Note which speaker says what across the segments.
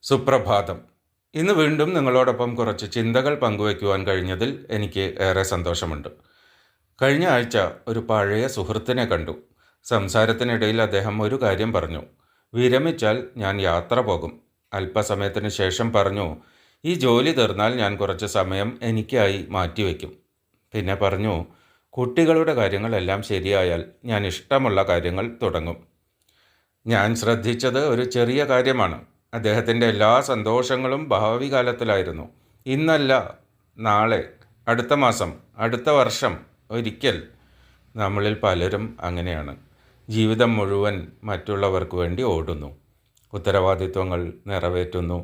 Speaker 1: സുപ്രഭാതം. ഇന്ന് വീണ്ടും നിങ്ങളോടൊപ്പം കുറച്ച് ചിന്തകൾ പങ്കുവയ്ക്കുവാൻ കഴിഞ്ഞതിൽ എനിക്ക് ഏറെ സന്തോഷമുണ്ട്. കഴിഞ്ഞ ആഴ്ച ഒരു പഴയ സുഹൃത്തിനെ കണ്ടു. സംസാരത്തിനിടയിൽ അദ്ദേഹം ഒരു കാര്യം പറഞ്ഞു. വിരമിച്ചാൽ ഞാൻ യാത്ര പോകും. അല്പസമയത്തിന് ശേഷം പറഞ്ഞു, ഈ ജോലി തീർന്നാൽ ഞാൻ കുറച്ച് സമയം എനിക്കായി മാറ്റിവെക്കും. പിന്നെ പറഞ്ഞു, കുട്ടികളുടെ കാര്യങ്ങളെല്ലാം ശരിയായാൽ ഞാൻ ഇഷ്ടമുള്ള കാര്യങ്ങൾ തുടങ്ങും. ഞാൻ ശ്രദ്ധിച്ചത് ഒരു ചെറിയ കാര്യമാണ്. അദ്ദേഹത്തിൻ്റെ എല്ലാ സന്തോഷങ്ങളും ഭാവി കാലത്തിലായിരുന്നു. ഇന്നല്ല, നാളെ, അടുത്ത മാസം, അടുത്ത വർഷം, ഒരിക്കൽ. നമ്മളിൽ പലരും അങ്ങനെയാണ്. ജീവിതം മുഴുവൻ മറ്റുള്ളവർക്ക് വേണ്ടി ഓടുന്നു. ഉത്തരവാദിത്വങ്ങൾ നിറവേറ്റുന്നു,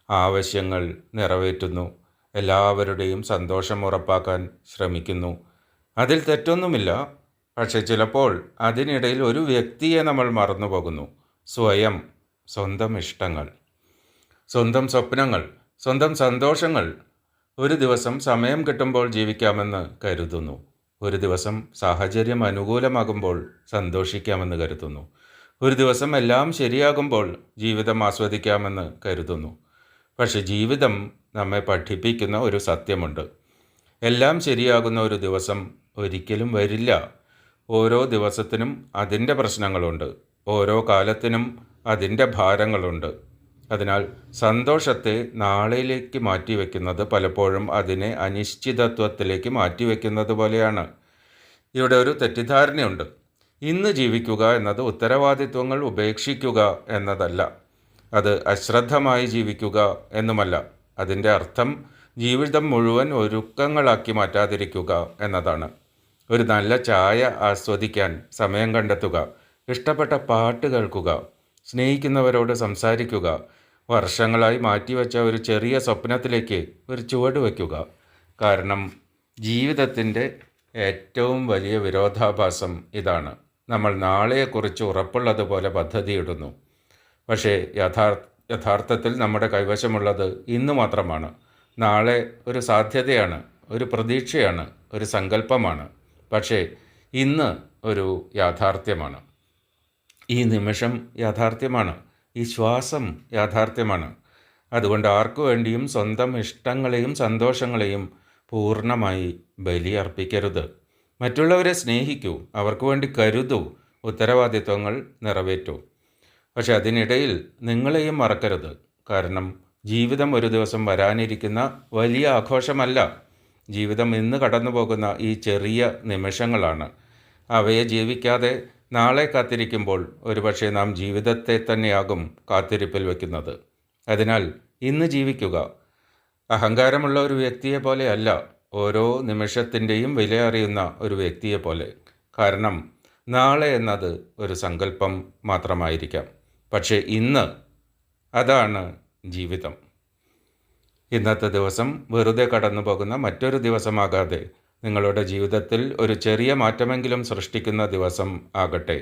Speaker 1: ആവശ്യങ്ങൾ നിറവേറ്റുന്നു, എല്ലാവരുടെയും സന്തോഷം ഉറപ്പാക്കാൻ ശ്രമിക്കുന്നു. അതിൽ തെറ്റൊന്നുമില്ല. പക്ഷെ ചിലപ്പോൾ അതിനിടയിൽ ഒരു വ്യക്തിയെ നമ്മൾ മറന്നുപോകുന്നു. സ്വയം, സ്വന്തം ഇഷ്ടങ്ങൾ, സ്വന്തം സ്വപ്നങ്ങൾ, സ്വന്തം സന്തോഷങ്ങൾ. ഒരു ദിവസം സമയം കിട്ടുമ്പോൾ ജീവിക്കാമെന്ന് കരുതുന്നു. ഒരു ദിവസം സാഹചര്യം അനുകൂലമാകുമ്പോൾ സന്തോഷിക്കാമെന്ന് കരുതുന്നു. ഒരു ദിവസം എല്ലാം ശരിയാകുമ്പോൾ ജീവിതം ആസ്വദിക്കാമെന്ന് കരുതുന്നു. പക്ഷെ ജീവിതം നമ്മെ പഠിപ്പിക്കുന്ന ഒരു സത്യമുണ്ട്. എല്ലാം ശരിയാകുന്ന ഒരു ദിവസം ഒരിക്കലും വരില്ല. ഓരോ ദിവസത്തിനും അതിൻ്റെ പ്രശ്നങ്ങളുണ്ട്. ഓരോ കാലത്തിനും അതിൻ്റെ ഭാരങ്ങളുണ്ട്. അതിനാൽ സന്തോഷത്തെ നാളെയിലേക്ക് മാറ്റിവെക്കുന്നത് പലപ്പോഴും അതിനെ അനിശ്ചിതത്വത്തിലേക്ക് മാറ്റിവെക്കുന്നത് പോലെയാണ്. ഇവിടെ ഒരു തെറ്റിദ്ധാരണയുണ്ട്. ഇന്ന് ജീവിക്കുക എന്നത് ഉത്തരവാദിത്വങ്ങൾ ഉപേക്ഷിക്കുക എന്നതല്ല. അത് അശ്രദ്ധമായി ജീവിക്കുക എന്നുമല്ല. അതിൻ്റെ അർത്ഥം ജീവിതം മുഴുവൻ ഒരുക്കങ്ങളാക്കി മാറ്റാതിരിക്കുക എന്നതാണ്. ഒരു നല്ല ചായ ആസ്വദിക്കാൻ സമയം കണ്ടെത്തുക, ഇഷ്ടപ്പെട്ട പാട്ട് കേൾക്കുക, സ്നേഹിക്കുന്നവരോട് സംസാരിക്കുക, വർഷങ്ങളായി മാറ്റിവെച്ച ഒരു ചെറിയ സ്വപ്നത്തിലേക്ക് ഒരു ചുവട് വയ്ക്കുക. കാരണം ജീവിതത്തിൻ്റെ ഏറ്റവും വലിയ വിരോധാഭാസം ഇതാണ്. നമ്മൾ നാളെയെക്കുറിച്ച് ഉറപ്പുള്ളതുപോലെ പദ്ധതിയിടുന്നു. പക്ഷേ യഥാർത്ഥത്തിൽ നമ്മുടെ കൈവശമുള്ളത് ഇന്ന് മാത്രമാണ്. നാളെ ഒരു സാധ്യതയാണ്, ഒരു പ്രതീക്ഷയാണ്, ഒരു സങ്കല്പമാണ്. പക്ഷേ ഇന്ന് ഒരു യാഥാർത്ഥ്യമാണ്. ഈ നിമിഷം യാഥാർത്ഥ്യമാണ്. ഈ ശ്വാസം യാഥാർത്ഥ്യമാണ്. അതുകൊണ്ട് ആർക്കു വേണ്ടിയും സ്വന്തം ഇഷ്ടങ്ങളെയും സന്തോഷങ്ങളെയും പൂർണ്ണമായി ബലിയർപ്പിക്കരുത്. മറ്റുള്ളവരെ സ്നേഹിക്കൂ, അവർക്ക് വേണ്ടി കരുതൂ, ഉത്തരവാദിത്വങ്ങൾ നിറവേറ്റൂ. പക്ഷെ അതിനിടയിൽ നിങ്ങളെയും മറക്കരുത്. കാരണം ജീവിതം ഒരു ദിവസം വരാനിരിക്കുന്ന വലിയ ആഘോഷമല്ല. ജീവിതം ഇന്ന് കടന്നു പോകുന്ന ഈ ചെറിയ നിമിഷങ്ങളാണ്. അവയെ ജീവിക്കാതെ നാളെ കാത്തിരിക്കുമ്പോൾ ഒരുപക്ഷെ നാം ജീവിതത്തെ തന്നെയാകും കാത്തിരിപ്പിൽ വയ്ക്കുന്നത്. അതിനാൽ ഇന്ന് ജീവിക്കുക. അഹങ്കാരമുള്ള ഒരു വ്യക്തിയെ പോലെ അല്ല, ഓരോ നിമിഷത്തിൻ്റെയും വില അറിയുന്ന ഒരു വ്യക്തിയെ പോലെ. കാരണം നാളെ എന്നത് ഒരു സങ്കല്പം മാത്രമായിരിക്കാം. പക്ഷേ ഇന്ന്, അതാണ് ജീവിതം. ഇന്നത്തെ ദിവസം വെറുതെ കടന്നു പോകുന്ന മറ്റൊരു ദിവസമാകാതെ നിങ്ങളുടെ ജീവിതത്തിൽ ഒരു ചെറിയ മാറ്റമെങ്കിലും സൃഷ്ടിക്കുന്ന ദിവസം ആകട്ടെ.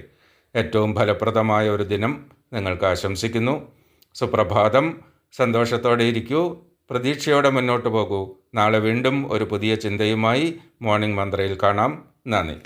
Speaker 1: ഏറ്റവും ഫലപ്രദമായ ഒരു ദിനം നിങ്ങൾക്ക് ആശംസിക്കുന്നു. സുപ്രഭാതം. സന്തോഷത്തോടെ ഇരിക്കൂ, പ്രതീക്ഷയോടെ മുന്നോട്ട് പോകൂ. നാളെ വീണ്ടും ഒരു പുതിയ ചിന്തയുമായി മോർണിംഗ് മന്ത്രയിൽ കാണാം. നന്ദി.